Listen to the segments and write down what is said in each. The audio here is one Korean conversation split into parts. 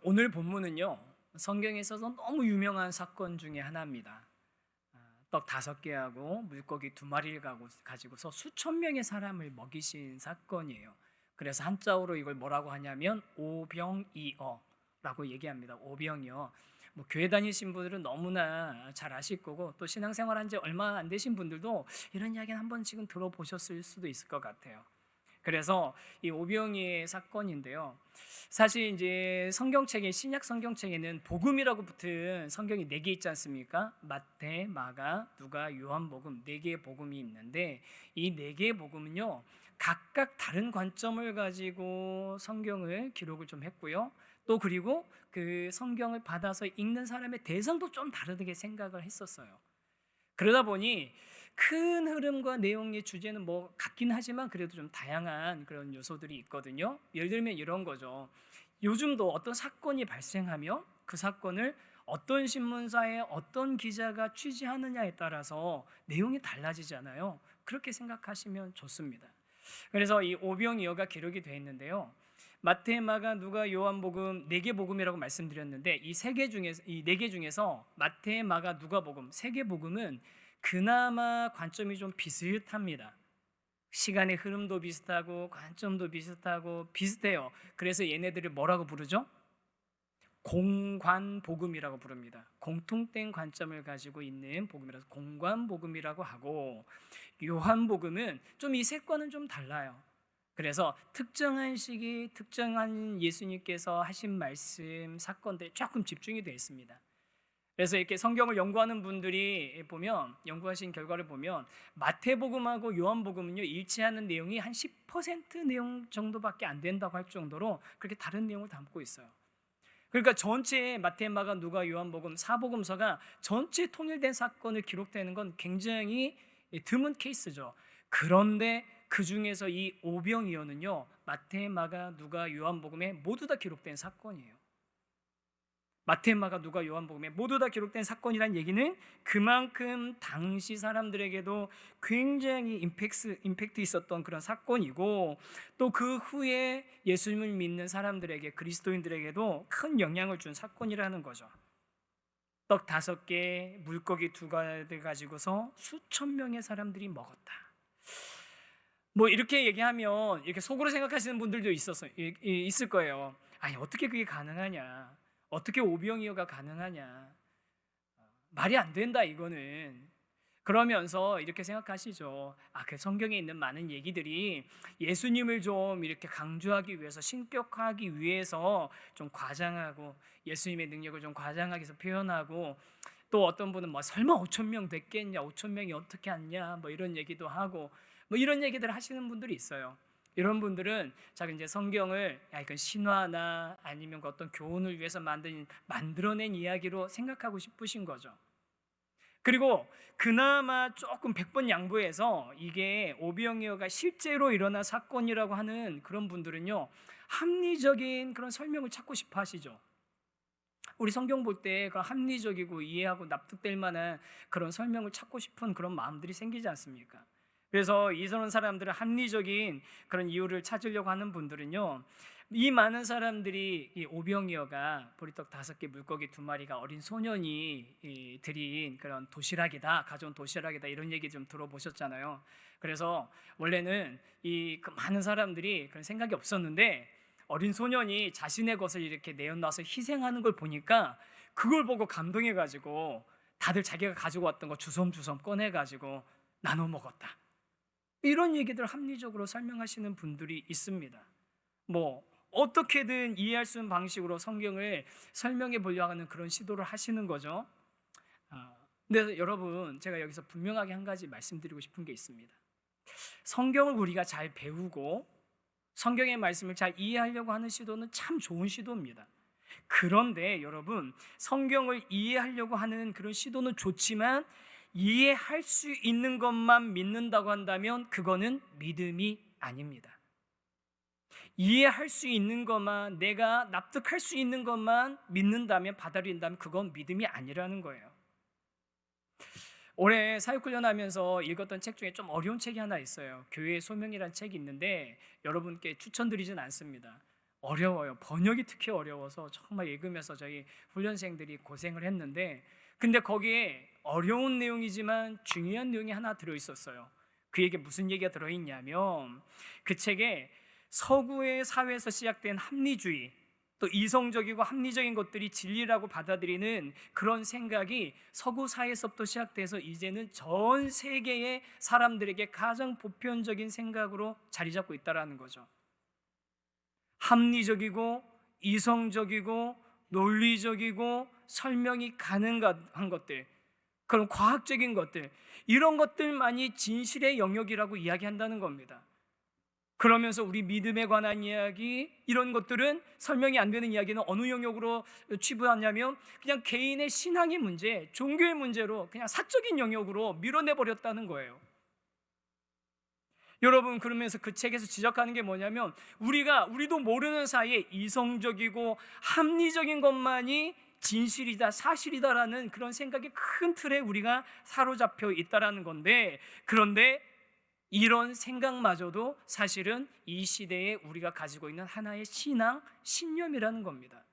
오늘 본문은요, 성경에 있어서 너무 유명한 사건 중에 하나입니다. 떡 5개하고 물고기 2마리를 가지고서 수천 명의 사람을 먹이신 사건이에요. 그래서 한자어로 이걸 뭐라고 하냐면 오병이어라고 얘기합니다. 오병이어. 교회 다니신 분들은 너무나 잘 아실 거고, 또 신앙생활 한 지 얼마 안 되신 분들도 이런 이야기는 한 번씩은 들어보셨을 수도 있을 것 같아요. 그래서 이 오병이의 사건인데요. 사실 이제 성경책에, 신약 성경책에는 복음이라고 붙은 성경이 4개 있지 않습니까? 마태, 마가, 누가, 요한복음 4개의 복음이 있는데, 이 4개의 복음은요, 각각 다른 관점을 가지고 성경을 기록을 좀 했고요. 또 그리고 그 성경을 받아서 읽는 사람의 대상도 좀 다르게 생각을 했었어요. 그러다 보니 큰 흐름과 내용의 주제는 같긴 하지만 그래도 좀 다양한 그런 요소들이 있거든요. 예를 들면 이런 거죠. 요즘도 어떤 사건이 발생하면 그 사건을 어떤 신문사에 어떤 기자가 취재하느냐에 따라서 내용이 달라지잖아요. 그렇게 생각하시면 좋습니다. 그래서 이 오병이어가 기록이 되어 있는데요. 마태, 마가, 누가, 요한복음 4개 복음이라고 말씀드렸는데, 이 4개 중에서 마태, 마가, 누가복음 3개 복음은 그나마 관점이 좀 비슷합니다. 시간의 흐름도 비슷하고 관점도 비슷해요. 그래서 얘네들을 뭐라고 부르죠? 공관복음이라고 부릅니다. 공통된 관점을 가지고 있는 복음이라서 공관복음이라고 하고, 요한복음은 좀 이 색과는 좀 달라요. 그래서 특정한 시기, 특정한 예수님께서 하신 말씀, 사건들이 조금 집중이 되어 있습니다. 그래서 이렇게 성경을 연구하는 분들이 보면, 연구하신 결과를 보면 마태복음하고 요한복음은요, 일치하는 내용이 한 10% 내용 정도밖에 안 된다고 할 정도로 그렇게 다른 내용을 담고 있어요. 그러니까 전체 마태, 마가, 누가, 요한복음 4복음서가 전체 통일된 사건을 기록되는 건 굉장히 드문 케이스죠. 그런데 그 중에서 이 오병이어는요, 마태, 마가, 누가, 요한복음에 모두 다 기록된 사건이에요. 마태, 마가, 누가, 요한복음에 모두 다 기록된 사건이란 얘기는 그만큼 당시 사람들에게도 굉장히 임팩트 있었던 그런 사건이고, 또 그 후에 예수님을 믿는 사람들에게, 그리스도인들에게도 큰 영향을 준 사건이라는 거죠. 떡 5개, 물고기 2가지 가지고서 수천 명의 사람들이 먹었다. 이렇게 얘기하면 이렇게 속으로 생각하시는 분들도 있을 거예요. 아니, 어떻게 그게 가능하냐? 어떻게 오병이어가 가능하냐? 말이 안 된다, 이거는. 그러면서 이렇게 생각하시죠. 그 성경에 있는 많은 얘기들이 예수님을 좀 이렇게 강조하기 위해서, 신격화하기 위해서 좀 과장하고, 예수님의 능력을 좀 과장하게 해서 표현하고, 또 어떤 분은 설마 5천 명 됐겠냐, 5천 명이 어떻게 왔냐, 이런 얘기도 하고, 이런 얘기들 하시는 분들이 있어요. 이런 분들은 이제 성경을 이건 신화나 아니면 어떤 교훈을 위해서 만들어낸 이야기로 생각하고 싶으신 거죠. 그리고 그나마 조금 100번 양보해서 이게 오병이어가 실제로 일어난 사건이라고 하는 그런 분들은요, 합리적인 그런 설명을 찾고 싶어 하시죠. 우리 성경 볼 때 그런 합리적이고 이해하고 납득될 만한 그런 설명을 찾고 싶은 그런 마음들이 생기지 않습니까? 그래서 이런 사람들은 합리적인 그런 이유를 찾으려고 하는 분들은요, 이 많은 사람들이 이 오병이어가 보리떡 5개, 물고기 2마리가 어린 소년이 드린 그런 도시락이다, 가져온 도시락이다, 이런 얘기 좀 들어보셨잖아요. 그래서 원래는 그 많은 사람들이 그런 생각이 없었는데, 어린 소년이 자신의 것을 이렇게 내어놔서 희생하는 걸 보니까 그걸 보고 감동해가지고 다들 자기가 가지고 왔던 거 주섬주섬 꺼내가지고 나눠 먹었다, 이런 얘기들 합리적으로 설명하시는 분들이 있습니다. 어떻게든 이해할 수 있는 방식으로 성경을 설명해 보려고 하는 그런 시도를 하시는 거죠. 근데 여러분, 제가 여기서 분명하게 한 가지 말씀드리고 싶은 게 있습니다. 성경을 우리가 잘 배우고 성경의 말씀을 잘 이해하려고 하는 시도는 참 좋은 시도입니다. 그런데 여러분, 성경을 이해하려고 하는 그런 시도는 좋지만 이해할 수 있는 것만 믿는다고 한다면 그거는 믿음이 아닙니다. 이해할 수 있는 것만, 내가 납득할 수 있는 것만 믿는다면, 받아들인다면 그건 믿음이 아니라는 거예요. 올해 사역훈련하면서 읽었던 책 중에 좀 어려운 책이 하나 있어요. 교회의 소명이라는 책이 있는데 여러분께 추천드리진 않습니다. 어려워요. 번역이 특히 어려워서 정말 읽으면서 저희 훈련생들이 고생을 했는데, 근데 거기에 어려운 내용이지만 중요한 내용이 하나 들어있었어요. 그 얘기에 무슨 얘기가 들어있냐면, 그 책에 서구의 사회에서 시작된 합리주의, 또 이성적이고 합리적인 것들이 진리라고 받아들이는 그런 생각이 서구 사회에서부터 시작돼서 이제는 전 세계의 사람들에게 가장 보편적인 생각으로 자리 잡고 있다는 거죠. 합리적이고 이성적이고 논리적이고 설명이 가능한 것들, 그런 과학적인 것들, 이런 것들만이 진실의 영역이라고 이야기한다는 겁니다. 그러면서 우리 믿음에 관한 이야기, 이런 것들은 설명이 안 되는 이야기는 어느 영역으로 치부하냐면 그냥 개인의 신앙의 문제, 종교의 문제로 그냥 사적인 영역으로 밀어내버렸다는 거예요. 여러분, 그러면서 그 책에서 지적하는 게 뭐냐면, 우리도 모르는 사이에 이성적이고 합리적인 것만이 진실이다, 사실이다라는 그런 생각의 큰 틀에 우리가 사로잡혀 있다라는 건데, 그런데 이런 생각마저도 사실은 이 시대에 우리가 가지고 있는 하나의 신앙, 신념이라는 겁니다.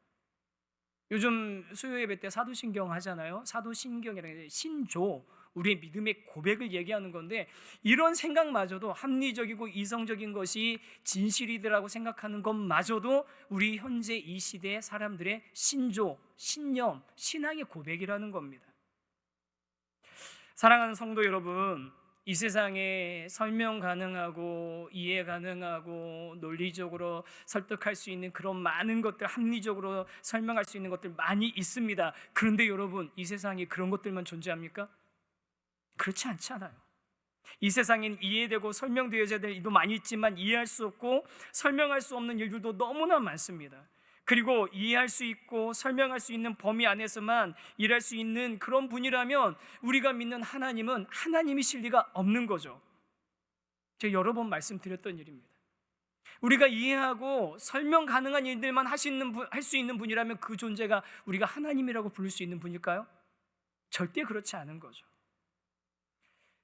요즘 수요 예배 때 사도신경 하잖아요. 사도신경이라는 게 신조, 우리의 믿음의 고백을 얘기하는 건데, 이런 생각마저도 합리적이고 이성적인 것이 진실이라고 생각하는 것마저도 우리 현재 이 시대의 사람들의 신조, 신념, 신앙의 고백이라는 겁니다. 사랑하는 성도 여러분, 이 세상에 설명 가능하고 이해 가능하고 논리적으로 설득할 수 있는 그런 많은 것들, 합리적으로 설명할 수 있는 것들 많이 있습니다. 그런데 여러분, 이 세상에 그런 것들만 존재합니까? 그렇지 않잖아요. 이 세상엔 이해되고 설명되어야 될 일도 많이 있지만 이해할 수 없고 설명할 수 없는 일들도 너무나 많습니다. 그리고 이해할 수 있고 설명할 수 있는 범위 안에서만 일할 수 있는 그런 분이라면 우리가 믿는 하나님은 하나님이실 리가 없는 거죠. 제가 여러 번 말씀드렸던 일입니다. 우리가 이해하고 설명 가능한 일들만 할 수 있는 분이라면 그 존재가 우리가 하나님이라고 부를 수 있는 분일까요? 절대 그렇지 않은 거죠.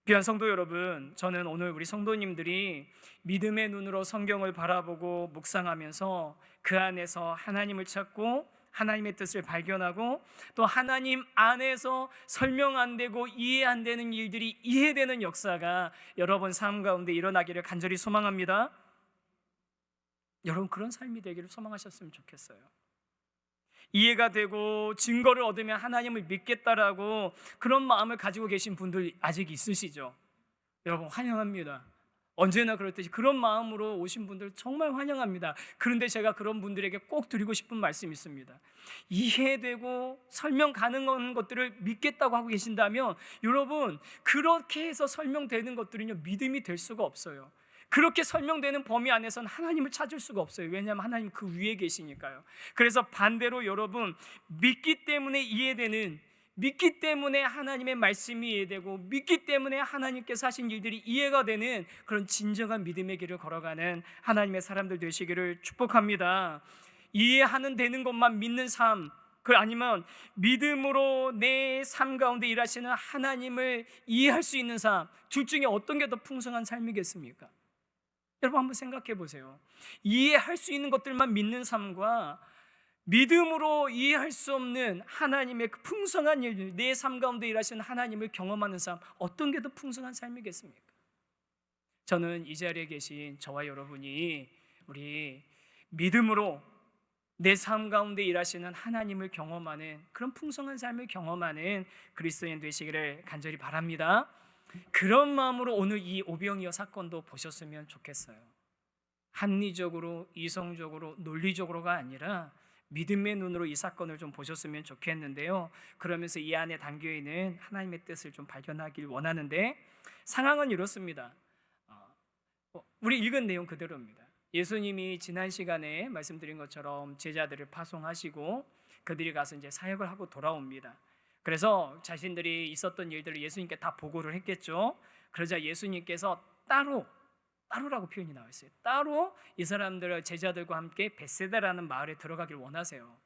귀한 성도 여러분, 저는 오늘 우리 성도님들이 믿음의 눈으로 성경을 바라보고 묵상하면서 그 안에서 하나님을 찾고 하나님의 뜻을 발견하고 또 하나님 안에서 설명 안 되고 이해 안 되는 일들이 이해되는 역사가 여러분 삶 가운데 일어나기를 간절히 소망합니다. 여러분, 그런 삶이 되기를 소망하셨으면 좋겠어요. 이해가 되고 증거를 얻으면 하나님을 믿겠다라고 그런 마음을 가지고 계신 분들 아직 있으시죠? 여러분, 환영합니다. 언제나 그렇듯이 그런 마음으로 오신 분들 정말 환영합니다. 그런데 제가 그런 분들에게 꼭 드리고 싶은 말씀이 있습니다. 이해되고 설명 가능한 것들을 믿겠다고 하고 계신다면 여러분, 그렇게 해서 설명되는 것들은요, 믿음이 될 수가 없어요. 그렇게 설명되는 범위 안에서는 하나님을 찾을 수가 없어요. 왜냐하면 하나님 그 위에 계시니까요. 그래서 반대로 여러분, 믿기 때문에 이해되는, 믿기 때문에 하나님의 말씀이 이해되고 믿기 때문에 하나님께서 하신 일들이 이해가 되는 그런 진정한 믿음의 길을 걸어가는 하나님의 사람들 되시기를 축복합니다. 이해하는 되는 것만 믿는 삶, 그 아니면 믿음으로 내 삶 가운데 일하시는 하나님을 이해할 수 있는 삶, 둘 중에 어떤 게 더 풍성한 삶이겠습니까? 여러분, 한번 생각해 보세요. 이해할 수 있는 것들만 믿는 삶과 믿음으로 이해할 수 없는 하나님의 그 풍성한 일, 내 삶 가운데 일하시는 하나님을 경험하는 삶, 어떤 게 더 풍성한 삶이겠습니까? 저는 이 자리에 계신 저와 여러분이 우리 믿음으로 내 삶 가운데 일하시는 하나님을 경험하는 그런 풍성한 삶을 경험하는 그리스도인 되시기를 간절히 바랍니다. 그런 마음으로 오늘 이 오병이어 사건도 보셨으면 좋겠어요. 합리적으로, 이성적으로, 논리적으로가 아니라 믿음의 눈으로 이 사건을 좀 보셨으면 좋겠는데요. 그러면서 이 안에 담겨있는 하나님의 뜻을 좀 발견하길 원하는데, 상황은 이렇습니다. 우리 읽은 내용 그대로입니다. 예수님이 지난 시간에 말씀드린 것처럼 제자들을 파송하시고 그들이 가서 이제 사역을 하고 돌아옵니다. 그래서 자신들이 있었던 일들을 예수님께 다 보고를 했겠죠. 그러자 예수님께서 따로라고 표현이 나와 있어요. 따로 이 사람들, 제자들과 함께 벳세다라는 마을에 들어가길 원하세요.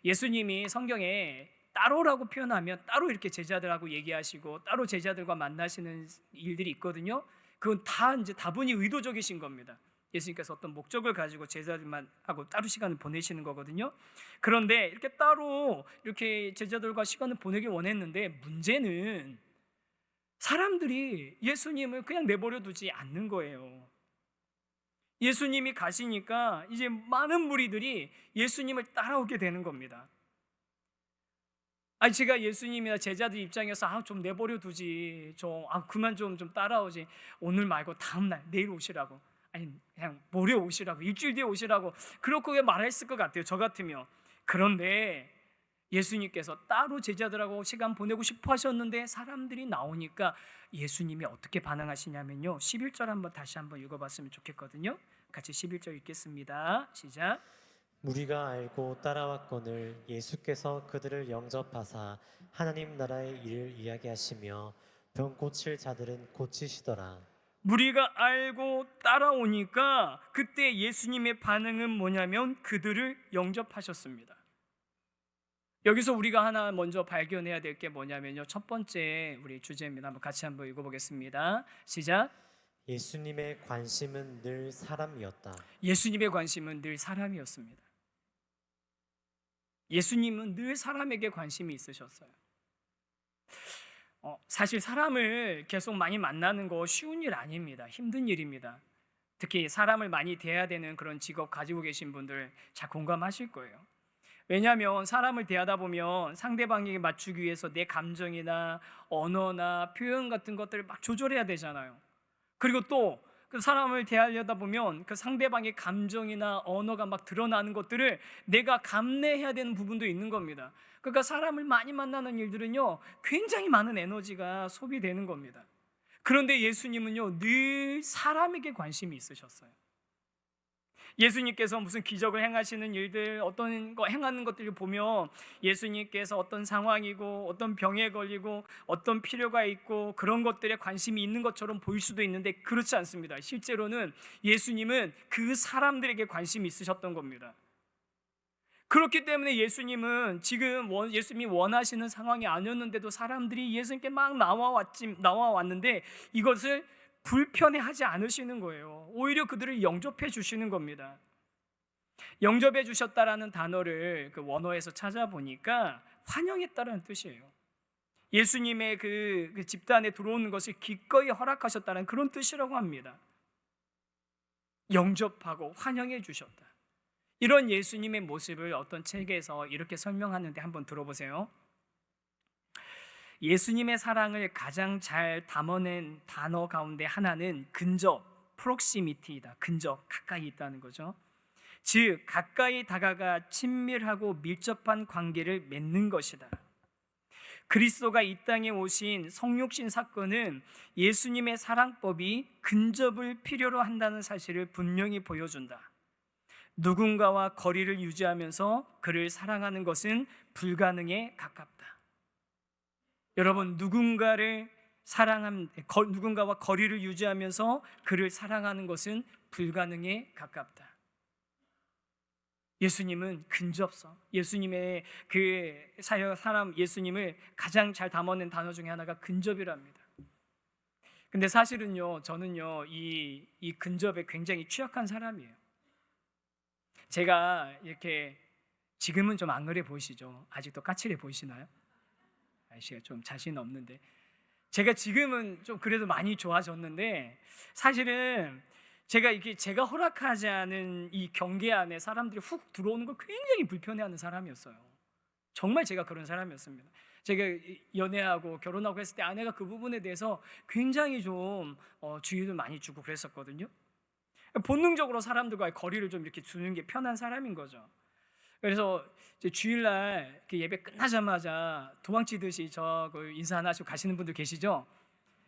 예수님이 성경에 따로라고 표현하면 따로 이렇게 제자들하고 얘기하시고 따로 제자들과 만나시는 일들이 있거든요. 그건 다 이제 다분히 의도적이신 겁니다. 예수님께서 어떤 목적을 가지고 제자들만 하고 따로 시간을 보내시는 거거든요. 그런데 이렇게 따로 이렇게 제자들과 시간을 보내기 원했는데 문제는 사람들이 예수님을 그냥 내버려 두지 않는 거예요. 예수님이 가시니까 이제 많은 무리들이 예수님을 따라오게 되는 겁니다. 아니 제가 예수님이나 제자들 입장에서 좀 내버려 두지, 그만 좀 따라오지, 오늘 말고 다음 날 내일 오시라고, 아니 그냥 모레 오시라고, 일주일 뒤에 오시라고 그렇게 말했을 것 같아요, 저 같으면. 그런데 예수님께서 따로 제자들하고 시간 보내고 싶어 하셨는데 사람들이 나오니까 예수님이 어떻게 반응하시냐면요, 11절 다시 한번 읽어봤으면 좋겠거든요. 같이 11절 읽겠습니다. 시작. 무리가 알고 따라왔거늘 예수께서 그들을 영접하사 하나님 나라의 일을 이야기하시며 병 고칠 자들은 고치시더라. 무리가 알고 따라오니까 그때 예수님의 반응은 뭐냐면 그들을 영접하셨습니다. 여기서 우리가 하나 먼저 발견해야 될 게 뭐냐면요, 첫 번째 우리 주제입니다. 같이 한번 읽어보겠습니다. 시작. 예수님의 관심은 늘 사람이었다. 예수님의 관심은 늘 사람이었습니다. 예수님은 늘 사람에게 관심이 있으셨어요. 사실 사람을 계속 많이 만나는 거 쉬운 일 아닙니다. 힘든 일입니다. 특히 사람을 많이 대해야 되는 그런 직업 가지고 계신 분들 잘 공감하실 거예요. 왜냐하면 사람을 대하다 보면 상대방에게 맞추기 위해서 내 감정이나 언어나 표현 같은 것들을 막 조절해야 되잖아요. 그리고 또 그 사람을 대하려다 보면 그 상대방의 감정이나 언어가 막 드러나는 것들을 내가 감내해야 되는 부분도 있는 겁니다. 그러니까 사람을 많이 만나는 일들은요, 굉장히 많은 에너지가 소비되는 겁니다. 그런데 예수님은요, 늘 사람에게 관심이 있으셨어요. 예수님께서 무슨 기적을 행하시는 일들, 어떤 거 행하는 것들을 보면 예수님께서 어떤 상황이고 어떤 병에 걸리고 어떤 필요가 있고 그런 것들에 관심이 있는 것처럼 보일 수도 있는데 그렇지 않습니다. 실제로는 예수님은 그 사람들에게 관심이 있으셨던 겁니다. 그렇기 때문에 예수님은 지금 예수님이 원하시는 상황이 아니었는데도 사람들이 예수님께 막 나와왔는데 이것을 불편해하지 않으시는 거예요. 오히려 그들을 영접해 주시는 겁니다. 영접해 주셨다라는 단어를 그 원어에서 찾아보니까 환영했다라는 뜻이에요. 예수님의 그 집단에 들어오는 것을 기꺼이 허락하셨다는 그런 뜻이라고 합니다. 영접하고 환영해 주셨다. 이런 예수님의 모습을 어떤 책에서 이렇게 설명하는데 한번 들어보세요. 예수님의 사랑을 가장 잘 담아낸 단어 가운데 하나는 근접, 프록시미티이다. 근접, 가까이 있다는 거죠. 즉 가까이 다가가 친밀하고 밀접한 관계를 맺는 것이다. 그리스도가 이 땅에 오신 성육신 사건은 예수님의 사랑법이 근접을 필요로 한다는 사실을 분명히 보여준다. 누군가와 거리를 유지하면서 그를 사랑하는 것은 불가능에 가깝다. 여러분, 누군가와 거리를 유지하면서 그를 사랑하는 것은 불가능에 가깝다. 예수님은 근접성, 예수님의 예수님을 가장 잘 담아낸 단어 중에 하나가 근접이랍니다. 근데 사실은요, 저는요, 이 근접에 굉장히 취약한 사람이에요. 제가 이렇게 지금은 좀 안 그래 보이시죠? 아직도 까칠해 보이시나요? 제가 좀 자신 없는데, 제가 지금은 좀 그래도 많이 좋아졌는데 사실은 제가 허락하지 않은 이 경계 안에 사람들이 훅 들어오는 걸 굉장히 불편해하는 사람이었어요. 정말 제가 그런 사람이었습니다. 제가 연애하고 결혼하고 했을 때 아내가 그 부분에 대해서 굉장히 좀 주의를 많이 주고 그랬었거든요. 본능적으로 사람들과의 거리를 좀 이렇게 두는 게 편한 사람인 거죠. 그래서 이제 주일날 예배 끝나자마자 도망치듯이 인사 하나 하시고 가시는 분들 계시죠?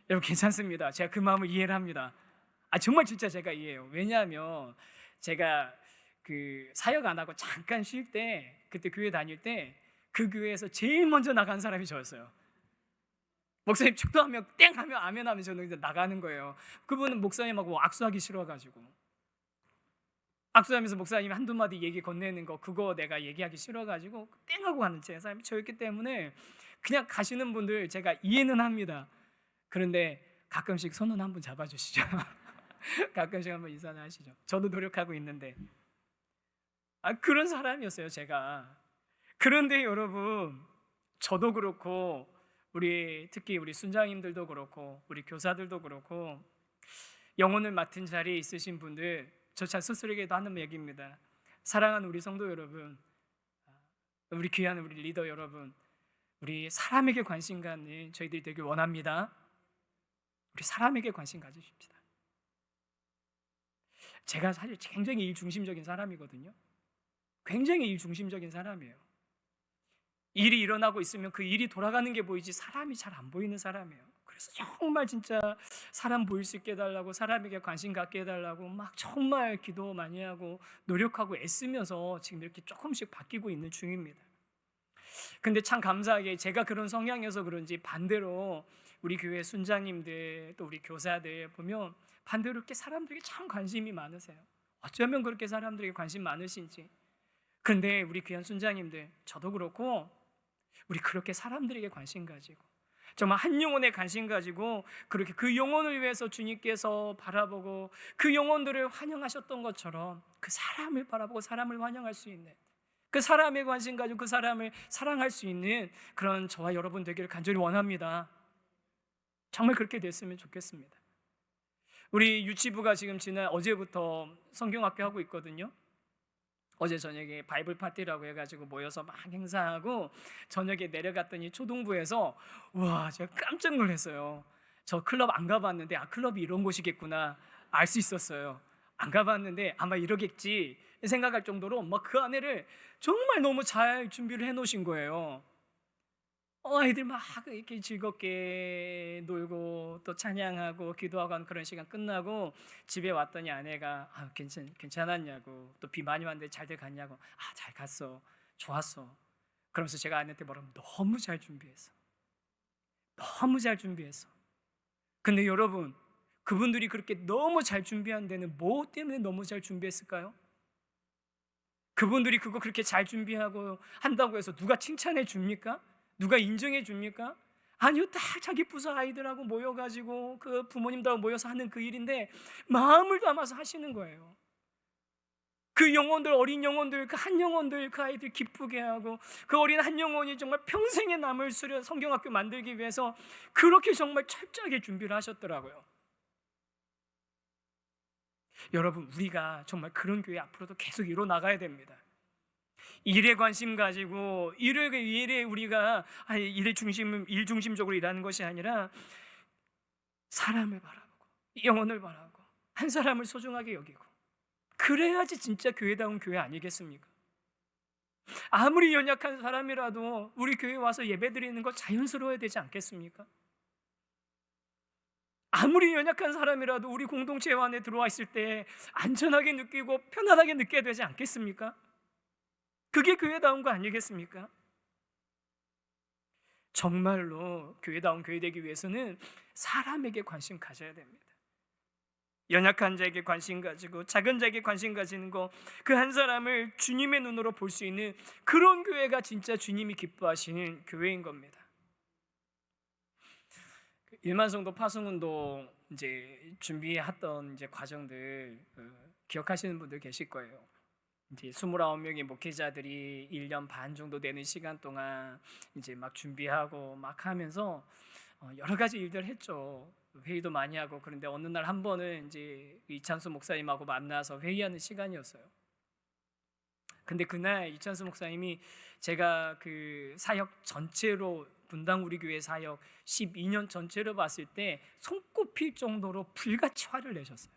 여러분 괜찮습니다. 제가 그 마음을 이해를 합니다. 정말 진짜 제가 이해해요. 왜냐하면 제가 그 사역 안 하고 잠깐 쉴 때, 그때 교회 다닐 때 그 교회에서 제일 먼저 나간 사람이 저였어요. 목사님 축도하면 땡 하면 아멘 하면 저는 이제 나가는 거예요. 그분은 목사님하고 악수하기 싫어가지고, 악수하면서 목사님이 한두 마디 얘기 건네는 거 그거 내가 얘기하기 싫어가지고 땡 하고 가는 제 사람이 저였기 때문에 그냥 가시는 분들 제가 이해는 합니다. 그런데 가끔씩 손은 한번 잡아주시죠. 가끔씩 한번 인사는 하시죠. 저도 노력하고 있는데 그런 사람이었어요 제가. 그런데 여러분 저도 그렇고 특히 우리 순장님들도 그렇고 우리 교사들도 그렇고 영혼을 맡은 자리에 있으신 분들 저 잘 스스로에게도 하는 얘기입니다. 사랑하는 우리 성도 여러분, 우리 귀한 우리 리더 여러분, 우리 사람에게 관심 갖는 저희들이 되길 원합니다. 우리 사람에게 관심 가지십시다. 제가 사실 굉장히 일 중심적인 사람이거든요. 굉장히 일 중심적인 사람이에요. 일이 일어나고 있으면 그 일이 돌아가는 게 보이지 사람이 잘 안 보이는 사람이에요. 그래서 정말 진짜 사람 보일 수 있게 해달라고, 사람에게 관심 갖게 해달라고 막 정말 기도 많이 하고 노력하고 애쓰면서 지금 이렇게 조금씩 바뀌고 있는 중입니다. 근데 참 감사하게 제가 그런 성향이어서 그런지 반대로 우리 교회 순장님들 또 우리 교사들 보면 반대로 이렇게 사람들에게 참 관심이 많으세요. 어쩌면 그렇게 사람들에게 관심 많으신지. 그런데 우리 귀한 순장님들, 저도 그렇고 우리 그렇게 사람들에게 관심 가지고 정말 한 영혼에 관심 가지고 그렇게 그 영혼을 위해서 주님께서 바라보고 그 영혼들을 환영하셨던 것처럼 그 사람을 바라보고 사람을 환영할 수 있는, 그 사람에 관심 가지고 그 사람을 사랑할 수 있는 그런 저와 여러분 되기를 간절히 원합니다. 정말 그렇게 됐으면 좋겠습니다. 우리 유치부가 지금 지난 어제부터 성경학교 하고 있거든요. 어제 저녁에 바이블 파티라고 해가지고 모여서 막 행사하고 저녁에 내려갔더니 초등부에서 와 제가 깜짝 놀랐어요. 저 클럽 안 가봤는데 클럽이 이런 곳이겠구나 알 수 있었어요. 안 가봤는데 아마 이러겠지 생각할 정도로 막 그 안에를 정말 너무 잘 준비를 해놓으신 거예요. 아이들 막 이렇게 즐겁게 놀고 또 찬양하고 기도하고 하는 그런 시간 끝나고 집에 왔더니 아내가 괜찮았냐고, 또 비 많이 왔는데 잘들 갔냐고. 잘 갔어, 좋았어. 그러면서 제가 아내한테 뭐라면 너무 잘 준비했어, 너무 잘 준비했어. 근데 여러분 그분들이 그렇게 너무 잘 준비한 데는 뭐 때문에 너무 잘 준비했을까요? 그분들이 그거 그렇게 잘 준비하고 한다고 해서 누가 칭찬해 줍니까? 누가 인정해 줍니까? 아니요, 다 자기 부서 아이들하고 모여가지고 그 부모님들하고 모여서 하는 그 일인데 마음을 담아서 하시는 거예요. 그 영혼들, 어린 영혼들, 그 한 영혼들, 그 아이들 기쁘게 하고 그 어린 한 영혼이 정말 평생에 남을 성경학교 만들기 위해서 그렇게 정말 철저하게 준비를 하셨더라고요. 여러분 우리가 정말 그런 교회 앞으로도 계속 이뤄 나가야 됩니다. 일에 관심 가지고 일에 우리가 일 중심적으로 일하는 것이 아니라 사람을 바라보고 영혼을 바라보고 한 사람을 소중하게 여기고, 그래야지 진짜 교회다운 교회 아니겠습니까? 아무리 연약한 사람이라도 우리 교회 와서 예배드리는 거 자연스러워야 되지 않겠습니까? 아무리 연약한 사람이라도 우리 공동체 안에 들어와 있을 때 안전하게 느끼고 편안하게 느껴야 되지 않겠습니까? 그게 교회다운 거 아니겠습니까? 정말로 교회다운 교회 되기 위해서는 사람에게 관심 가져야 됩니다. 연약한 자에게 관심 가지고 작은 자에게 관심 가지는 거, 그 한 사람을 주님의 눈으로 볼 수 있는 그런 교회가 진짜 주님이 기뻐하시는 교회인 겁니다. 일만성도 파송운동 이제 준비했던 과정들 기억하시는 분들 계실 거예요. 이제 29명의 목회자들이 1년 반 정도 되는 시간 동안 이제 막 준비하고 막 하면서 여러 가지 일들 했죠. 회의도 많이 하고. 그런데 어느 날 한 번은 이제 이찬수 목사님하고 만나서 회의하는 시간이었어요. 근데 그날 이찬수 목사님이 제가 그 사역 전체로 분당 우리 교회 사역 12년 전체로 봤을 때 손꼽힐 정도로 불같이 화를 내셨어요.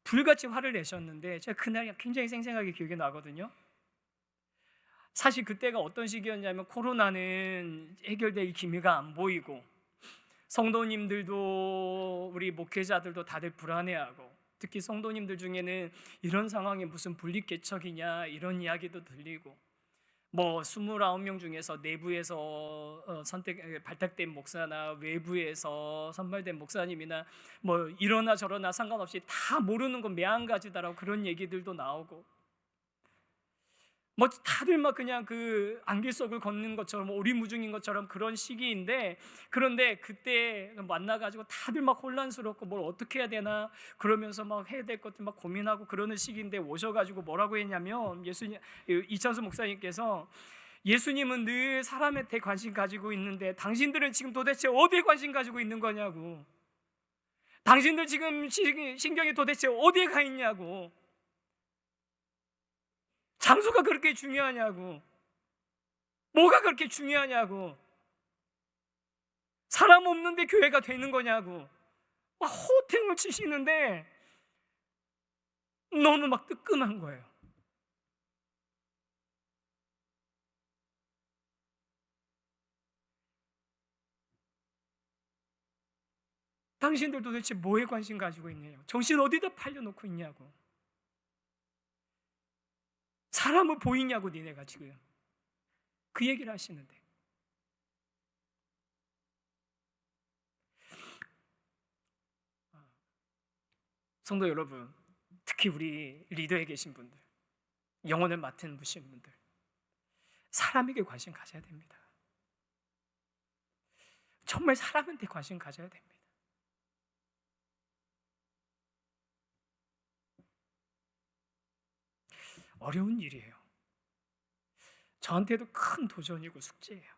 불같이 화를 내셨는데 제가 그날 굉장히 생생하게 기억이 나거든요. 사실 그때가 어떤 시기였냐면 코로나는 해결될 기미가 안 보이고 성도님들도 우리 목회자들도 다들 불안해하고, 특히 성도님들 중에는 이런 상황에 무슨 분립개척이냐 이런 이야기도 들리고, 뭐 29명 중에서 내부에서 발탁된 목사나 외부에서 선발된 목사님이나 뭐 이러나 저러나 상관없이 다 모르는 건 매한가지다라고 그런 얘기들도 나오고, 뭐 다들 막 그냥 그 안개 속을 걷는 것처럼 오리무중인 것처럼 그런 시기인데, 그런데 그때 만나가지고 다들 막 혼란스럽고 뭘 어떻게 해야 되나 그러면서 막 해야 될 것들 막 고민하고 그러는 시기인데 오셔가지고 뭐라고 했냐면, 예수님, 이찬수 목사님께서 예수님은 늘 사람한테 관심 가지고 있는데 당신들은 지금 도대체 어디에 관심 가지고 있는 거냐고, 당신들 지금 신경이 도대체 어디에 가 있냐고, 장소가 그렇게 중요하냐고, 뭐가 그렇게 중요하냐고, 사람 없는데 교회가 되는 거냐고 막 호탱을 치시는데 너무 막 뜨끔한 거예요. 당신들 도대체 뭐에 관심 가지고 있냐고, 정신 어디다 팔려놓고 있냐고, 사람은 보이냐고 니네가 지금, 그 얘기를 하시는데, 성도 여러분, 특히 우리 리더에 계신 분들, 영혼을 맡은 분들, 사람에게 관심 가져야 됩니다. 정말 사람한테 관심 가져야 됩니다. 어려운 일이에요. 저한테도 큰 도전이고 숙제예요.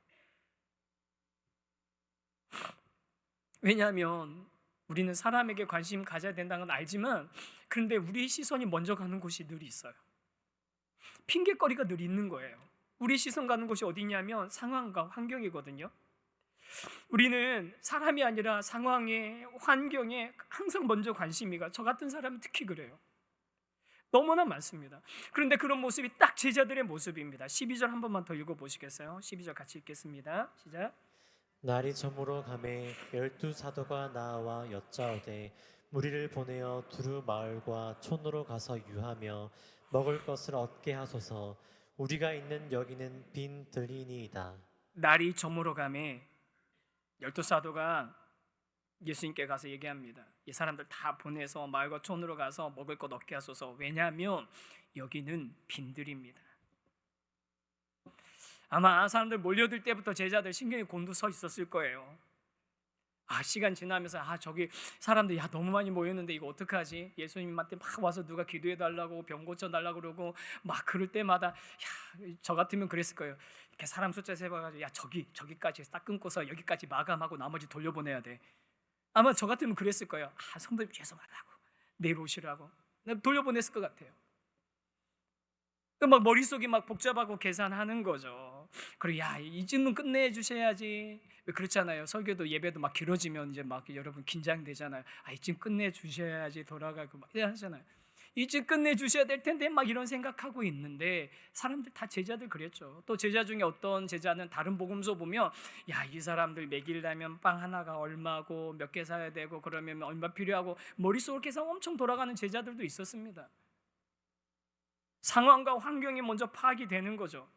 왜냐하면 우리는 사람에게 관심 가져야 된다는 건 알지만, 그런데 우리의 시선이 먼저 가는 곳이 늘 있어요. 핑계거리가 늘 있는 거예요. 우리 시선 가는 곳이 어디냐면 상황과 환경이거든요. 우리는 사람이 아니라 상황에, 환경에 항상 먼저 관심이 가. 저 같은 사람은 특히 그래요. 너무나 많습니다. 그런데 그런 모습이 딱 제자들의 모습입니다. 12절 한 번만 더 읽어보시겠어요? 12절 같이 읽겠습니다. 시작. 날이 저물어 가매 12 사도가 나와 여짜오되 무리를 보내어 두루 마을과 촌으로 가서 유하며 먹을 것을 얻게 하소서. 우리가 있는 여기는 빈 들리니이다. 날이 저물어 가매 12 사도가 예수님께 가서 얘기합니다. 이 사람들 다 보내서 마을과 촌으로 가서 먹을 것 얻게 하소서. 왜냐하면 여기는 빈들입니다. 아마 사람들 몰려들 때부터 제자들 신경이 곤두서 있었을 거예요. 시간 지나면서 저기 사람들 너무 많이 모였는데 이거 어떡하지? 예수님한테 막 와서 누가 기도해 달라고 병 고쳐 달라고 그러고 막 그럴 때마다 저 같으면 그랬을 거예요. 이렇게 사람 숫자 세봐가지고 저기까지 딱 끊고서 여기까지 마감하고 나머지 돌려보내야 돼. 아마 저 같으면 그랬을 거예요. 성도님 죄송하다고, 내일 오시라고 돌려보냈을 것 같아요. 막 머릿속이 막 복잡하고 계산하는 거죠. 그리고 이쯤은 끝내 주셔야지. 그렇잖아요. 설교도 예배도 막 길어지면 이제 막 여러분 긴장되잖아요. 이쯤 끝내 주셔야지 돌아가고 막 하잖아요. 이쯤 끝내 주셔야 될 텐데 막 이런 생각하고 있는데, 사람들 다 제자들 그랬죠. 또 제자 중에 어떤 제자는 다른 복음서 보면 이 사람들 먹이려면 빵 하나가 얼마고 몇 개 사야 되고 그러면 얼마 필요하고 머릿속으로 계산 엄청 돌아가는 제자들도 있었습니다. 상황과 환경이 먼저 파악이 되는 거죠.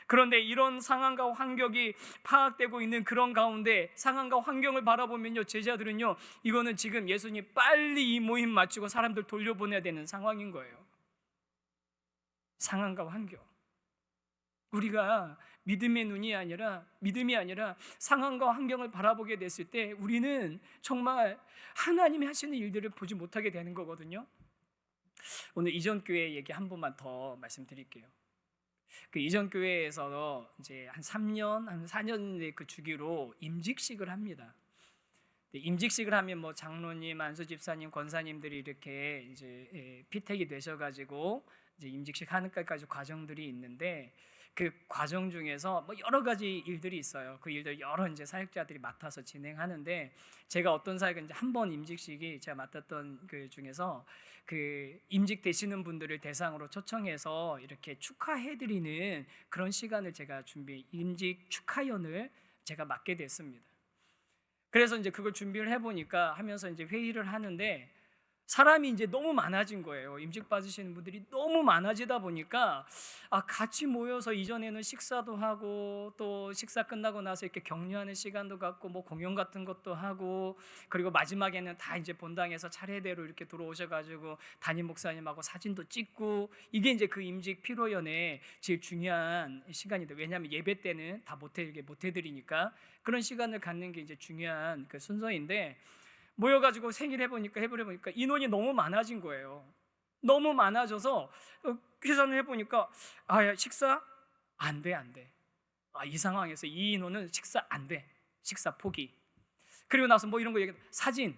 그런데 이런 상황과 환경이 파악되고 있는 그런 가운데 상황과 환경을 바라보면요, 제자들은요, 이거는 지금 예수님 빨리 이 모임 마치고 사람들 돌려보내야 되는 상황인 거예요. 상황과 환경. 우리가 믿음이 아니라 상황과 환경을 바라보게 됐을 때 우리는 정말 하나님이 하시는 일들을 보지 못하게 되는 거거든요. 오늘 이전 교회 얘기 한 번만 더 말씀드릴게요. 그 이전 교회에서 이제 한 3년, 한 4년 그 주기로 임직식을 합니다. 임직식을 하면 뭐 장로님, 안수 집사님, 권사님들이 이렇게 이제 피택이 되셔가지고 이제 임직식 하는 것까지 과정들이 있는데, 그 과정 중에서 뭐 여러 가지 일들이 있어요. 그 일들 여러 이제 사역자들이 맡아서 진행하는데, 제가 어떤 사역은 이제 한 번 임직식이 제가 맡았던 그 중에서 그 임직 되시는 분들을 대상으로 초청해서 이렇게 축하해드리는 그런 시간을 제가 임직 축하연을 제가 맡게 됐습니다. 그래서 이제 그걸 준비를 해보니까 하면서 이제 회의를 하는데 사람이 이제 너무 많아진 거예요. 임직 받으시는 분들이 너무 많아지다 보니까 같이 모여서 이전에는 식사도 하고 또 식사 끝나고 나서 이렇게 격려하는 시간도 갖고 뭐 공연 같은 것도 하고 그리고 마지막에는 다 이제 본당에서 차례대로 이렇게 들어오셔가지고 담임 목사님하고 사진도 찍고 이게 이제 그 임직 피로연의 제일 중요한 시간인데 왜냐하면 예배 때는 다 못 해드리니까 그런 시간을 갖는 게 이제 중요한 그 순서인데 모여가지고 생일 해보니까 인원이 너무 많아진 거예요. 너무 많아져서 계산을 해보니까 야, 식사 안 돼. 이 상황에서 이 인원은 식사 안 돼. 식사 포기. 그리고 나서 뭐 이런 거 얘기 사진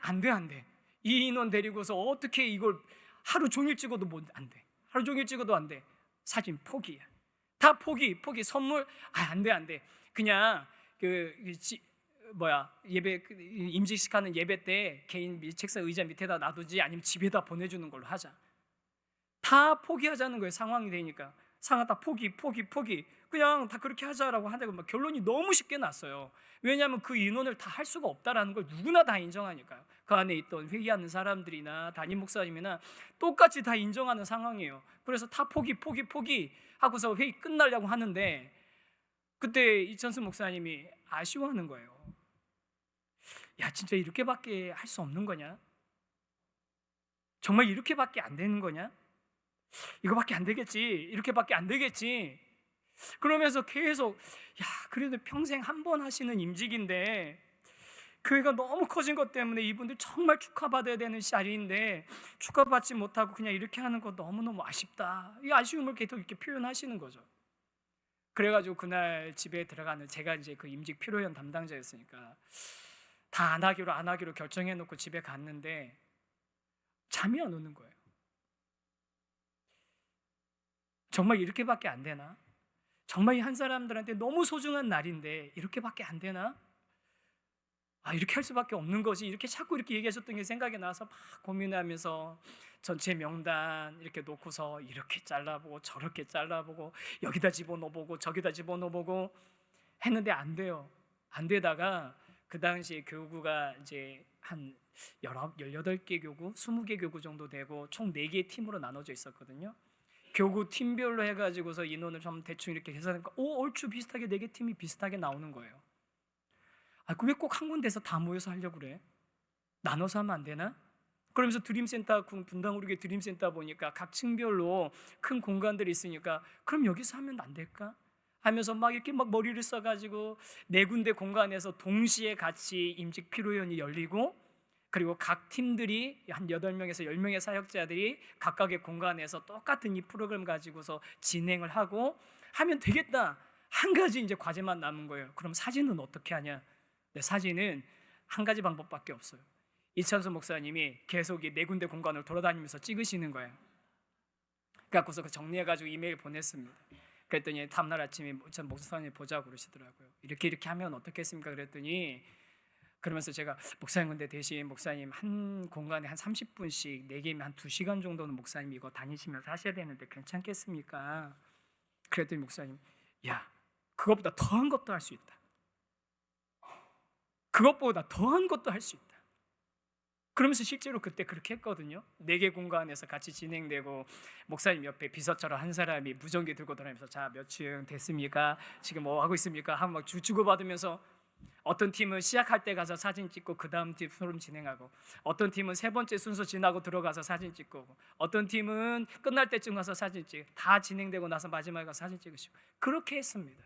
안 돼. 이 인원 데리고서 어떻게 이걸 하루 종일 찍어도 안 돼. 하루 종일 찍어도 안 돼. 사진 포기야. 다 포기. 선물 안 돼. 그냥 예배 임직식하는 예배 때 개인 책상 의자 밑에다 놔두지 아니면 집에다 보내주는 걸로 하자. 다 포기하자는 거예요. 상황이 되니까 상황 다 포기 그냥 다 그렇게 하자라고 하다가 결론이 너무 쉽게 났어요. 왜냐하면 그 인원을 다 할 수가 없다라는 걸 누구나 다 인정하니까요. 그 안에 있던 회의하는 사람들이나 담임 목사님이나 똑같이 다 인정하는 상황이에요. 그래서 다 포기 하고서 회의 끝나려고 하는데 그때 이천수 목사님이 아쉬워하는 거예요. 야, 진짜 이렇게밖에 할 수 없는 거냐? 정말 이렇게밖에 안 되는 거냐? 이거밖에 안 되겠지. 이렇게밖에 안 되겠지. 그러면서 계속 그래도 평생 한 번 하시는 임직인데 교회가 너무 커진 것 때문에 이분들 정말 축하받아야 되는 자리인데 축하받지 못하고 그냥 이렇게 하는 거 너무너무 아쉽다. 이 아쉬움을 계속 이렇게 표현하시는 거죠. 그래가지고 그날 집에 들어가는 제가 이제 그 임직 피로연 담당자였으니까 다 안 하기로 결정해놓고 집에 갔는데 잠이 안 오는 거예요. 정말 이렇게밖에 안 되나? 정말 이 한 사람들한테 너무 소중한 날인데 이렇게밖에 안 되나? 이렇게 할 수밖에 없는 거지. 이렇게 자꾸 이렇게 얘기하셨던 게 생각이 나서 막 고민하면서 전체 명단 이렇게 놓고서 이렇게 잘라보고 저렇게 잘라보고 여기다 집어넣어보고 저기다 집어넣어보고 했는데 안 돼요. 안 되다가 그 당시에 교구가 이제 한 18개 교구, 20개 교구 정도 되고 총 4개의 팀으로 나눠져 있었거든요. 교구 팀별로 해가지고서 인원을 좀 대충 이렇게 계산하니까 얼추 비슷하게 4개 팀이 비슷하게 나오는 거예요. 왜 꼭 한 군데서 다 모여서 하려고 그래? 나눠서 하면 안 되나? 그러면서 드림센터, 분당우리교회 드림센터 보니까 각 층별로 큰 공간들이 있으니까 그럼 여기서 하면 안 될까? 하면서 이렇게 머리를 써가지고 4군데 공간에서 동시에 같이 임직 피로연이 열리고 그리고 각 팀들이 한 8명에서 10명의 사역자들이 각각의 공간에서 똑같은 이 프로그램 가지고서 진행을 하고 하면 되겠다. 한 가지 이제 과제만 남은 거예요. 그럼 사진은 어떻게 하냐? 네, 사진은 한 가지 방법밖에 없어요. 이찬수 목사님이 계속 이 4군데 공간을 돌아다니면서 찍으시는 거예요. 그래서 정리해가지고 이메일 보냈습니다. 그랬더니 다음날 아침에 목사님 보자고 그러시더라고요. 이렇게 하면 어떻겠습니까? 그랬더니 그러면서 제가 목사님 근데 대신 목사님 한 공간에 한 30분씩 4개면 한 2시간 정도는 목사님 이거 다니시면서 하셔야 되는데 괜찮겠습니까? 그랬더니 목사님 그것보다 더한 것도 할 수 있다. 그것보다 더한 것도 할 수 있다. 그러면서 실제로 그때 그렇게 했거든요. 4개 공간에서 같이 진행되고 목사님 옆에 비서처럼 한 사람이 무전기 들고 돌아다니면서 자, 몇 층 됐습니까? 지금 뭐 하고 있습니까? 하면 막 주고받으면서 어떤 팀은 시작할 때 가서 사진 찍고 그 다음 팀 프로그램 진행하고 어떤 팀은 3번째 순서 지나고 들어가서 사진 찍고 어떤 팀은 끝날 때쯤 가서 사진 찍고 다 진행되고 나서 마지막에 가서 사진 찍으시고 그렇게 했습니다.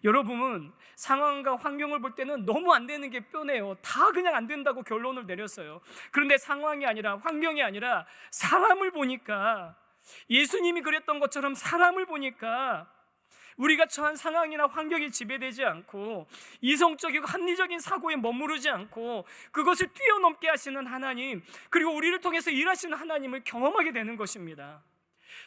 여러분은 상황과 환경을 볼 때는 너무 안 되는 게 뻔해요. 다 그냥 안 된다고 결론을 내렸어요. 그런데 상황이 아니라 환경이 아니라 사람을 보니까 예수님이 그랬던 것처럼 사람을 보니까 우리가 처한 상황이나 환경에 지배되지 않고 이성적이고 합리적인 사고에 머무르지 않고 그것을 뛰어넘게 하시는 하나님 그리고 우리를 통해서 일하시는 하나님을 경험하게 되는 것입니다.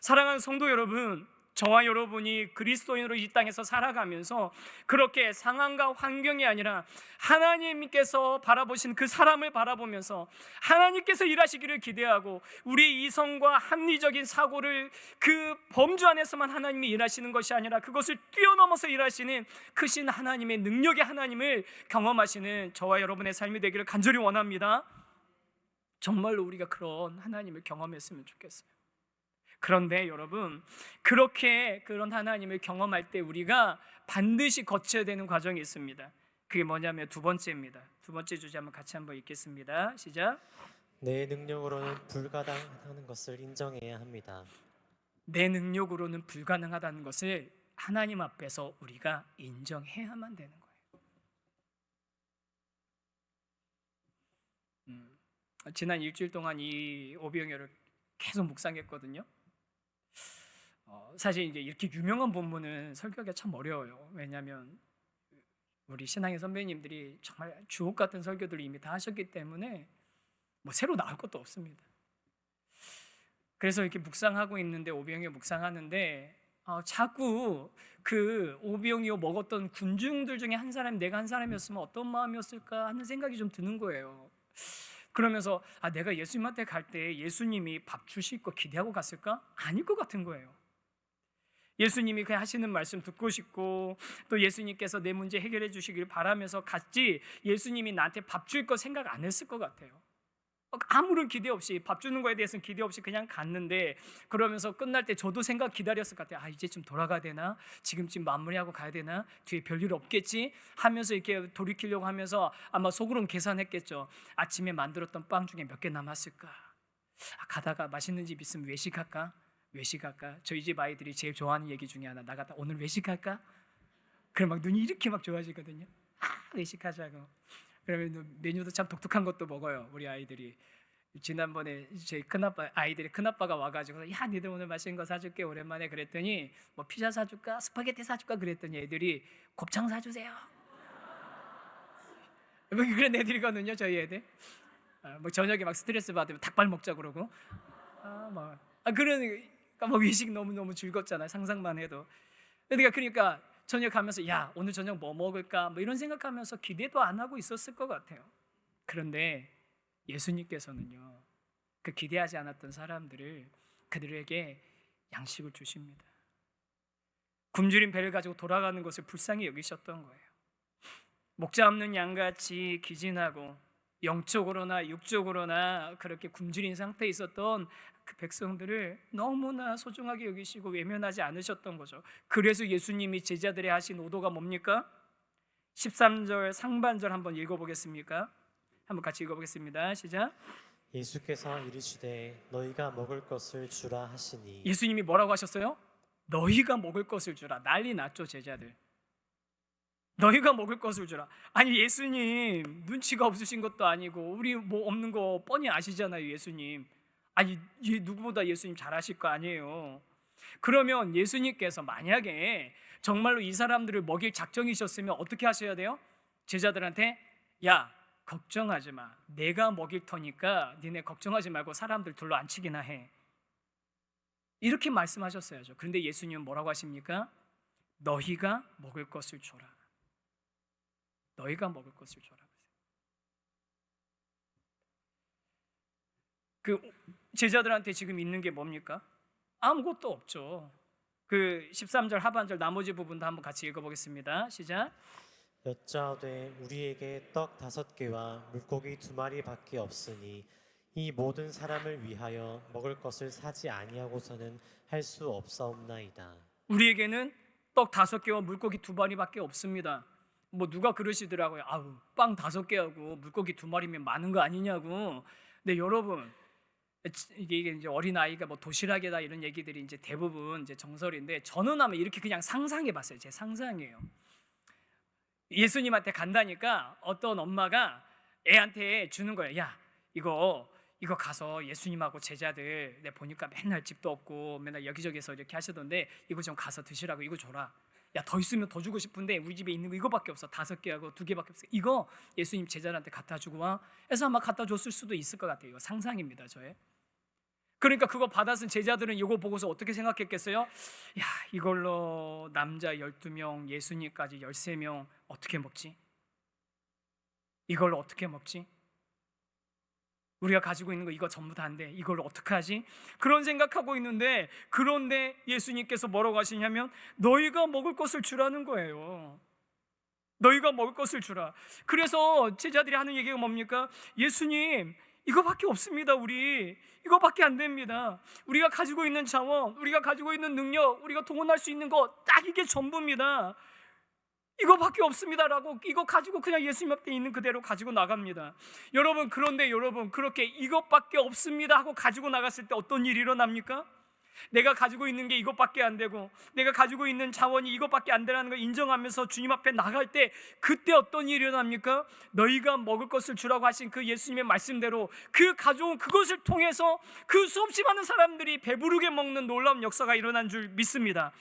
사랑하는 성도 여러분, 저와 여러분이 그리스도인으로 이 땅에서 살아가면서 그렇게 상황과 환경이 아니라 하나님께서 바라보신 그 사람을 바라보면서 하나님께서 일하시기를 기대하고 우리의 이성과 합리적인 사고를 그 범주 안에서만 하나님이 일하시는 것이 아니라 그것을 뛰어넘어서 일하시는 크신 하나님의 능력의 하나님을 경험하시는 저와 여러분의 삶이 되기를 간절히 원합니다. 정말로 우리가 그런 하나님을 경험했으면 좋겠어요. 그런데 여러분, 그렇게 그런 하나님을 경험할 때 우리가 반드시 거쳐야 되는 과정이 있습니다. 그게 뭐냐면 두 번째입니다. 두 번째 주제 한번 읽겠습니다. 시작. 내 능력으로는 불가능한 것을 인정해야 합니다. 내 능력으로는 불가능하다는 것을 하나님 앞에서 우리가 인정해야만 되는 거예요. 지난 일주일 동안 이 오병이어를 계속 묵상했거든요. 사실 이제 이렇게 유명한 본문은 설교하기가 참 어려워요. 왜냐하면 우리 신앙의 선배님들이 정말 주옥 같은 설교들을 이미 다 하셨기 때문에 뭐 새로 나올 것도 없습니다. 그래서 이렇게 묵상하고 있는데, 오병이어 묵상하는데 자꾸 그 오병이어 먹었던 군중들 중에 한 사람이 내가 한 사람이었으면 어떤 마음이었을까 하는 생각이 좀 드는 거예요. 그러면서 내가 예수님한테 갈 때 예수님이 밥 주실 거 기대하고 갔을까? 아닐 것 같은 거예요. 예수님이 그냥 하시는 말씀 듣고 싶고, 또 예수님께서 내 문제 해결해 주시길 바라면서 갔지, 예수님이 나한테 밥 줄 거 생각 안 했을 것 같아요. 아무런 기대 없이, 밥 주는 거에 대해서는 기대 없이 그냥 갔는데, 그러면서 끝날 때 저도 생각 기다렸을 것 같아요. 이제쯤 돌아가야 되나? 지금쯤 마무리하고 가야 되나? 뒤에 별일 없겠지? 하면서 이렇게 돌이키려고 하면서 아마 속으로는 계산했겠죠. 아침에 만들었던 빵 중에 몇 개 남았을까? 가다가 맛있는 집 있으면 외식할까? 저희 집 아이들이 제일 좋아하는 얘기 중에 하나, 나가다 오늘 외식할까? 그럼 막 눈이 이렇게 막 좋아지거든요. 외식하자고. 그러면 메뉴도 참 독특한 것도 먹어요, 우리 아이들이. 지난번에 저희 아이들이 큰아빠가 와가지고, 야, 니들 오늘 맛있는 거 사줄게 오랜만에. 그랬더니 뭐 피자 사줄까, 스파게티 사줄까 그랬더니 애들이 곱창 사주세요. 뭐 그런 애들이거든요, 저희 애들. 뭐 저녁에 막 스트레스 받으면 닭발 먹자 그러고, 그러니까 뭐 외식 너무 즐겁잖아요, 상상만 해도. 그러니까 저녁 가면서 야, 오늘 저녁 뭐 먹을까? 뭐 이런 생각하면서 기대도 안 하고 있었을 것 같아요. 그런데 예수님께서는요, 그 기대하지 않았던 사람들을, 그들에게 양식을 주십니다. 굶주린 배를 가지고 돌아가는 것을 불쌍히 여기셨던 거예요. 목자 없는 양같이 기진하고 영적으로나 육적으로나 그렇게 굶주린 상태에 있었던 그 백성들을 너무나 소중하게 여기시고 외면하지 않으셨던 거죠. 그래서 예수님이 제자들의 하신 오도가 뭡니까? 13절 상반절 한번 읽어보겠습니까? 한번 같이 읽어보겠습니다. 시작. 예수께서 이르시되 너희가 먹을 것을 주라 하시니. 예수님이 뭐라고 하셨어요? 너희가 먹을 것을 주라. 난리 났죠, 제자들. 너희가 먹을 것을 주라. 아니, 예수님 눈치가 없으신 것도 아니고 우리 뭐 없는 거 뻔히 아시잖아요, 예수님. 아니, 누구보다 예수님 잘 아실 거 아니에요. 그러면 예수님께서 만약에 정말로 이 사람들을 먹일 작정이셨으면 어떻게 하셔야 돼요? 제자들한테, 야, 걱정하지 마. 내가 먹일 터니까 니네 걱정하지 말고 사람들 둘러앉히기나 해. 이렇게 말씀하셨어야죠. 그런데 예수님은 뭐라고 하십니까? 너희가 먹을 것을 줘라. 너희가 먹을 것을 줘라. 그 제자들한테 지금 있는 게 뭡니까? 아무것도 없죠. 그 13절 하반절 나머지 부분도 한번 같이 읽어보겠습니다. 시작. 여짜오되 우리에게 떡 5개와 물고기 2마리밖에 없으니 이 모든 사람을 위하여 먹을 것을 사지 아니하고서는 할 수 없사옵나이다. 우리에게는 떡 5개와 물고기 2마리밖에 없습니다. 뭐 누가 그러시더라고요. 빵 5개하고 물고기 2마리면 많은 거 아니냐고. 근데 여러분, 이게 이제 어린 아이가 뭐 도시락이다 이런 얘기들이 이제 대부분 이제 정설인데, 저는 아마 이렇게 그냥 상상해봤어요. 제 상상이에요. 예수님한테 간다니까 어떤 엄마가 애한테 주는 거예요. 야, 이거 가서 예수님하고 제자들 내 보니까 맨날 집도 없고 맨날 여기저기서 이렇게 하시던데 이거 좀 가서 드시라고, 이거 줘라. 야, 더 있으면 더 주고 싶은데 우리 집에 있는 거 이거밖에 없어. 5개하고 2개밖에 없어. 이거 예수님 제자들한테 갖다 주고 와. 해서 아마 갖다 줬을 수도 있을 것 같아요. 이거 상상입니다, 저의. 그러니까 그거 받아쓴 제자들은 이거 보고서 어떻게 생각했겠어요? 야, 이걸로 남자 12명, 예수님까지 13명 어떻게 먹지? 이걸로 어떻게 먹지? 우리가 가지고 있는 거 이거 전부 다인데 이걸로 어떻게 하지? 그런 생각하고 있는데, 그런데 예수님께서 뭐라고 하시냐면 너희가 먹을 것을 주라는 거예요. 너희가 먹을 것을 주라. 그래서 제자들이 하는 얘기가 뭡니까? 예수님, 이거밖에 없습니다. 이거밖에 안 됩니다. 우리가 가지고 있는 자원, 우리가 가지고 있는 능력, 우리가 동원할 수 있는 거 딱 이게 전부입니다. 이거밖에 없습니다라고 이거 가지고 그냥 예수님 앞에 있는 그대로 가지고 나갑니다. 여러분, 그런데 여러분, 그렇게 이것밖에 없습니다 하고 가지고 나갔을 때 어떤 일이 일어납니까? 내가 가지고 있는 게 이것밖에 안 되고 내가 가지고 있는 자원이 이것밖에 안 되라는 걸 인정하면서 주님 앞에 나갈 때 그때 어떤 일이 일어납니까? 너희가 먹을 것을 주라고 하신 그 예수님의 말씀대로 그 가져온 그것을 통해서 그 수없이 많은 사람들이 배부르게 먹는 놀라운 역사가 일어난 줄 믿습니다.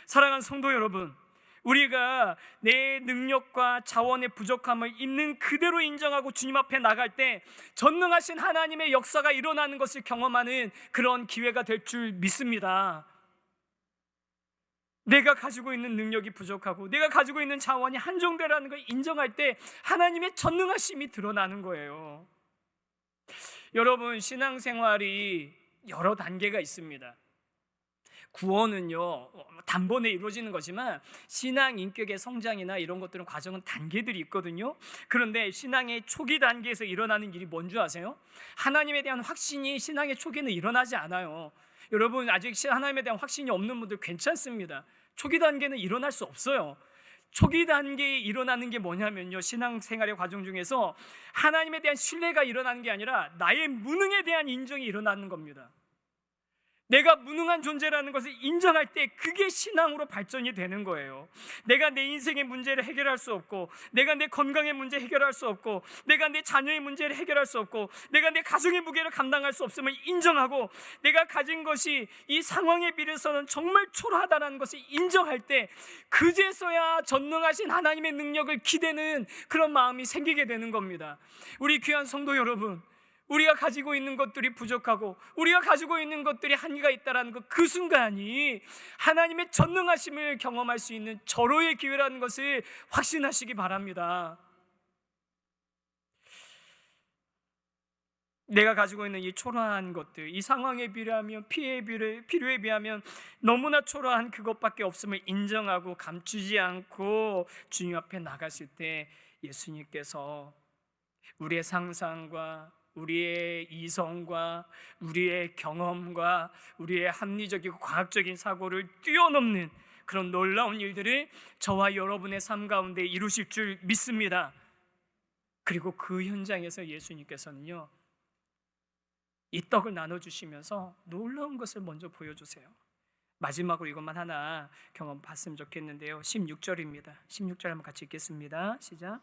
사랑하는 성도 여러분, 우리가 내 능력과 자원의 부족함을 있는 그대로 인정하고 주님 앞에 나갈 때 전능하신 하나님의 역사가 일어나는 것을 경험하는 그런 기회가 될 줄 믿습니다. 내가 가지고 있는 능력이 부족하고 내가 가지고 있는 자원이 한정되라는 걸 인정할 때 하나님의 전능하심이 드러나는 거예요. 여러분, 신앙생활이 여러 단계가 있습니다. 구원은요 단번에 이루어지는 거지만 신앙 인격의 성장이나 이런 것들은 과정은 단계들이 있거든요. 그런데 신앙의 초기 단계에서 일어나는 일이 뭔지 아세요? 하나님에 대한 확신이 신앙의 초기는 일어나지 않아요. 여러분, 아직 하나님에 대한 확신이 없는 분들 괜찮습니다. 초기 단계는 일어날 수 없어요. 초기 단계에 일어나는 게 뭐냐면요, 신앙생활의 과정 중에서 하나님에 대한 신뢰가 일어나는 게 아니라 나의 무능에 대한 인정이 일어나는 겁니다. 내가 무능한 존재라는 것을 인정할 때 그게 신앙으로 발전이 되는 거예요. 내가 내 인생의 문제를 해결할 수 없고, 내가 내 건강의 문제 해결할 수 없고, 내가 내 자녀의 문제를 해결할 수 없고, 내가 내 가정의 무게를 감당할 수 없음을 인정하고, 내가 가진 것이 이 상황에 비해서는 정말 초라하다는 것을 인정할 때 그제서야 전능하신 하나님의 능력을 기대는 그런 마음이 생기게 되는 겁니다. 우리 귀한 성도 여러분, 우리가 가지고 있는 것들이 부족하고 우리가 가지고 있는 것들이 한계가 있다는 것, 그 순간이 하나님의 전능하심을 경험할 수 있는 절호의 기회라는 것을 확신하시기 바랍니다. 내가 가지고 있는 이 초라한 것들, 이 상황에 비하면, 필요에 비하면 너무나 초라한 그것밖에 없음을 인정하고 감추지 않고 주님 앞에 나갔을 때 예수님께서 우리의 상상과 우리의 이성과 우리의 경험과 우리의 합리적이고 과학적인 사고를 뛰어넘는 그런 놀라운 일들을 저와 여러분의 삶 가운데 이루실 줄 믿습니다. 그리고 그 현장에서 예수님께서는요, 이 떡을 나눠주시면서 놀라운 것을 먼저 보여주세요. 마지막으로 이것만 하나 경험 봤으면 좋겠는데요, 16절입니다. 16절 한번 같이 읽겠습니다. 시작.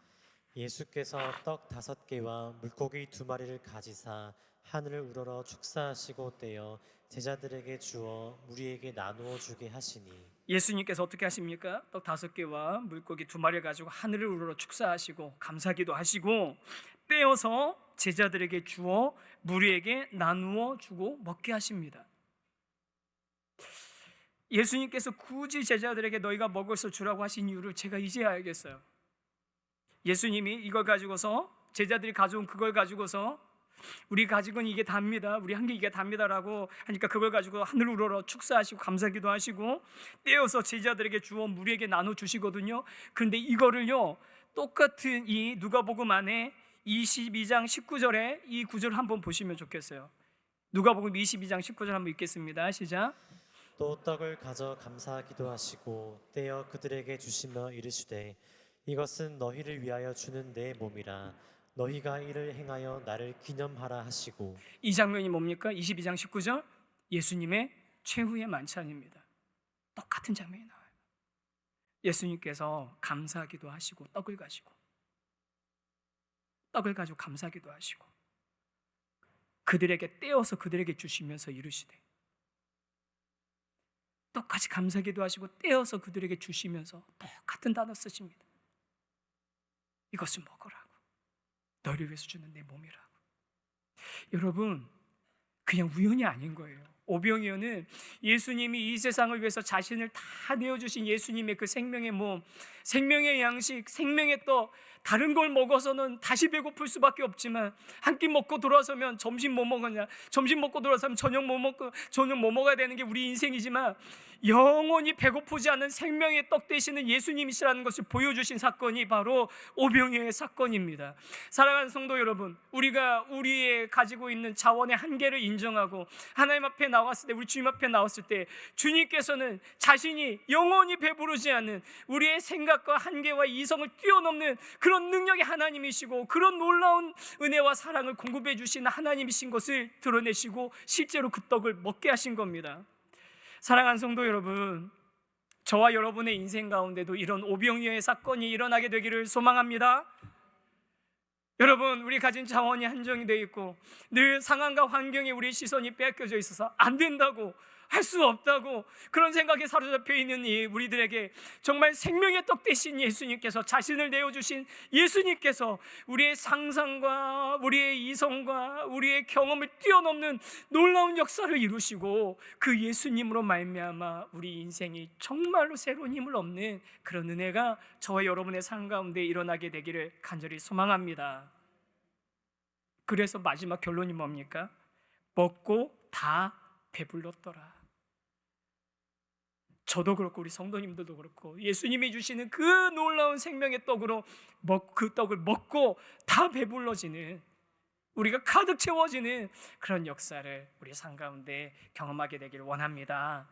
예수께서 떡 5개와 물고기 2마리를 가지사 하늘을 우러러 축사하시고 떼어 제자들에게 주어 무리에게 나누어 주게 하시니. 예수님께서 어떻게 하십니까? 떡 5개와 물고기 2마리를 가지고 하늘을 우러러 축사하시고 감사기도 하시고 떼어서 제자들에게 주어 무리에게 나누어 주고 먹게 하십니다. 예수님께서 굳이 제자들에게 너희가 먹을 것을 주라고 하신 이유를 제가 이제야 알겠어요. 예수님이 이걸 가지고서, 제자들이 가져온 그걸 가지고서 우리 가지고는 이게 답니다, 우리 한 게 이게 답니다라고 하니까 그걸 가지고 하늘 우러러 축사하시고 감사기도 하시고 떼어서 제자들에게 주어 무리에게 나눠주시거든요. 그런데 이거를요, 똑같은 이 누가복음 안에 22장 19절에 이 구절을 한번 보시면 좋겠어요. 누가복음 22장 19절 한번 읽겠습니다. 시작. 또 떡을 가져 감사하기도 하시고 떼어 그들에게 주시며 이르시되 이것은 너희를 위하여 주는 내 몸이라 너희가 이를 행하여 나를 기념하라 하시고. 이 장면이 뭡니까? 22장 19절 예수님의 최후의 만찬입니다. 똑같은 장면이 나와요. 예수님께서 감사하기도 하시고 떡을 가지고 감사하기도 하시고 그들에게 떼어서 그들에게 주시면서 이르시되, 똑같이 감사하기도 하시고 떼어서 그들에게 주시면서 똑같은 단어 쓰십니다. 이것을 먹으라고, 너희를 위해서 주는 내 몸이라고. 여러분, 그냥 우연이 아닌 거예요. 오병이어는 예수님이 이 세상을 위해서 자신을 다 내어주신 예수님의 그 생명의 몸, 생명의 양식, 생명의 떡, 다른 걸 먹어서는 다시 배고플 수밖에 없지만 한 끼 먹고 돌아서면 점심 뭐 먹었냐, 점심 먹고 돌아서면 저녁 뭐 먹어야 되는 게 우리 인생이지만 영원히 배고프지 않은 생명의 떡 되시는 예수님이시라는 것을 보여주신 사건이 바로 오병이어의 사건입니다. 사랑하는 성도 여러분, 우리가 우리의 가지고 있는 자원의 한계를 인정하고 하나님 앞에 나왔을 때, 우리 주님 앞에 나왔을 때 주님께서는 자신이 영원히 배부르지 않는 우리의 생각과 한계와 이성을 뛰어넘는 그런 능력의 하나님이시고 그런 놀라운 은혜와 사랑을 공급해 주시는 하나님이신 것을 드러내시고 실제로 그 떡을 먹게 하신 겁니다. 사랑하는 성도 여러분, 저와 여러분의 인생 가운데도 이런 오병이어의 사건이 일어나게 되기를 소망합니다. 여러분, 우리 가진 자원이 한정이 되어 있고 늘 상황과 환경에 우리 시선이 빼앗겨져 있어서 안 된다고, 할 수 없다고 그런 생각에 사로잡혀 있는 이 우리들에게 정말 생명의 떡 되신 예수님께서, 자신을 내어주신 예수님께서 우리의 상상과 우리의 이성과 우리의 경험을 뛰어넘는 놀라운 역사를 이루시고 그 예수님으로 말미암아 우리 인생이 정말로 새로운 힘을 얻는 그런 은혜가 저와 여러분의 삶 가운데 일어나게 되기를 간절히 소망합니다. 그래서 마지막 결론이 뭡니까? 먹고 다 배불렀더라. 저도 그렇고 우리 성도님들도 그렇고 예수님이 주시는 그 놀라운 생명의 떡으로 그 떡을 먹고 다 배불러지는, 우리가 가득 채워지는 그런 역사를 우리 삶 가운데 경험하게 되기를 원합니다.